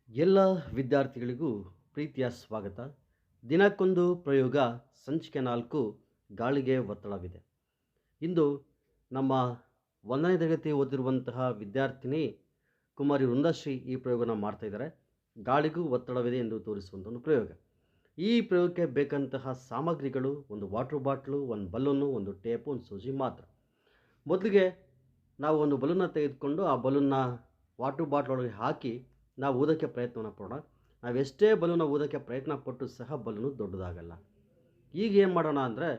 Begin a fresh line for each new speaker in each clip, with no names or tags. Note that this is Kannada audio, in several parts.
ಎಲ್ಲ ವಿದ್ಯಾರ್ಥಿಗಳಿಗೂ ಪ್ರೀತಿಯ ಸ್ವಾಗತ. ದಿನಕ್ಕೊಂದು ಪ್ರಯೋಗ ಸಂಚಿಕೆ 4 ಗಾಳಿಗೆ ಒತ್ತಡವಿದೆ. ಇಂದು ನಮ್ಮ 1ನೇ ತರಗತಿ ಓದಿರುವಂತಹ ವಿದ್ಯಾರ್ಥಿನಿ ಕುಮಾರಿ ವೃಂದಾಶ್ರೀ ಈ ಪ್ರಯೋಗನ ಮಾಡ್ತಾ ಇದ್ದಾರೆ. ಗಾಳಿಗೂ ಒತ್ತಡವಿದೆ ಎಂದು ತೋರಿಸುವಂಥ ಒಂದು ಪ್ರಯೋಗ. ಈ ಪ್ರಯೋಗಕ್ಕೆ ಬೇಕಂತಹ ಸಾಮಗ್ರಿಗಳು ಒಂದು ವಾಟರ್ ಬಾಟ್ಲು, ಒಂದು ಬಲೂನು, ಒಂದು ಟೇಪು, ಒಂದು ಸೂಜಿ ಮಾತ್ರ. ಮೊದಲಿಗೆ ನಾವು ಒಂದು ಬಲೂನ್ನ ತೆಗೆದುಕೊಂಡು ಆ ಬಲೂನ್ನ ವಾಟರ್ ಬಾಟ್ಲ್ ಒಳಗೆ ಹಾಕಿ ನಾವು ಊದೋಕ್ಕೆ ಪ್ರಯತ್ನವನ್ನು ಪಡೋಣ. ನಾವೆಷ್ಟೇ ಬಲೂನ ಊದೋಕ್ಕೆ ಪ್ರಯತ್ನ ಪಟ್ಟು ಸಹ ಬಲೂನು ದೊಡ್ಡದಾಗಲ್ಲ. ಈಗ ಏನು ಮಾಡೋಣ ಅಂದರೆ,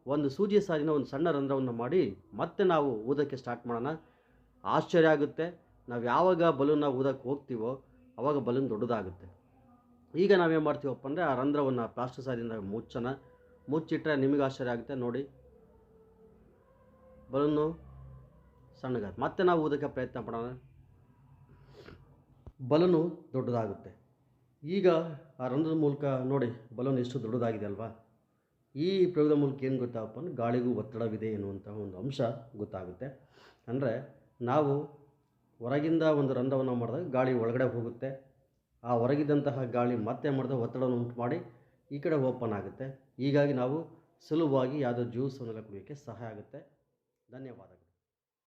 ಒಂದು ಸೂಜಿ ಸಾಲಿನ ಒಂದು ಸಣ್ಣ ರಂಧ್ರವನ್ನು ಮಾಡಿ ಮತ್ತೆ ನಾವು ಊದೋಕ್ಕೆ ಸ್ಟಾರ್ಟ್ ಮಾಡೋಣ. ಆಶ್ಚರ್ಯ ಆಗುತ್ತೆ. ನಾವು ಯಾವಾಗ ಬಲೂನ್ನ ಊದೋಕ್ಕೆ ಹೋಗ್ತೀವೋ ಆವಾಗ ಬಲೂನ್ ದೊಡ್ಡದಾಗುತ್ತೆ. ಈಗ ನಾವೇನು ಮಾಡ್ತೀವಪ್ಪ ಅಂದರೆ, ಆ ರಂಧ್ರವನ್ನು ಪ್ಲಾಸ್ಟರ್ ಸಹಾಯದಿಂದ ಮುಚ್ಚೋಣ. ಮುಚ್ಚಿಟ್ರೆ ನಿಮಗೆ ಆಶ್ಚರ್ಯ ಆಗುತ್ತೆ. ನೋಡಿ, ಬಲೂನು ಸಣ್ಣಗಾಗುತ್ತೆ. ಮತ್ತೆ ನಾವು ಊದೋಕ್ಕೆ ಪ್ರಯತ್ನ ಪಡೋಣ. ಬಲೂನು ದೊಡ್ಡದಾಗುತ್ತೆ. ಈಗ ಆ ರಂಧ್ರದ ಮೂಲಕ ನೋಡಿ ಬಲೂನ್ ಎಷ್ಟು ದೊಡ್ಡದಾಗಿದೆ ಅಲ್ವಾ. ಈ ಪ್ರಯೋಗದ ಮೂಲಕ ಏನು ಗೊತ್ತಾಗಪ್ಪ ಅಂದರೆ, ಗಾಳಿಗೂ ಒತ್ತಡವಿದೆ ಎನ್ನುವಂತಹ ಒಂದು ಅಂಶ ಗೊತ್ತಾಗುತ್ತೆ. ಅಂದರೆ ನಾವು ಹೊರಗಿಂದ ಒಂದು ರಂಧ್ರವನ್ನು ಮಾಡಿದಾಗ ಗಾಳಿ ಒಳಗಡೆ ಹೋಗುತ್ತೆ. ಆ ಹೊರಗಿದ್ದಂತಹ ಗಾಳಿ ಮತ್ತೆ ಮಾಡಿದಾಗ ಒತ್ತಡವನ್ನು ಉಂಟು ಮಾಡಿ ಈ ಕಡೆ ಓಪನ್ ಆಗುತ್ತೆ. ಹೀಗಾಗಿ ನಾವು ಸುಲಭವಾಗಿ ಯಾವುದೋ ಜ್ಯೂಸನ್ನೆಲ್ಲ ಕುಡಿಯೋಕ್ಕೆ ಸಹಾಯ ಆಗುತ್ತೆ. ಧನ್ಯವಾದಗಳು.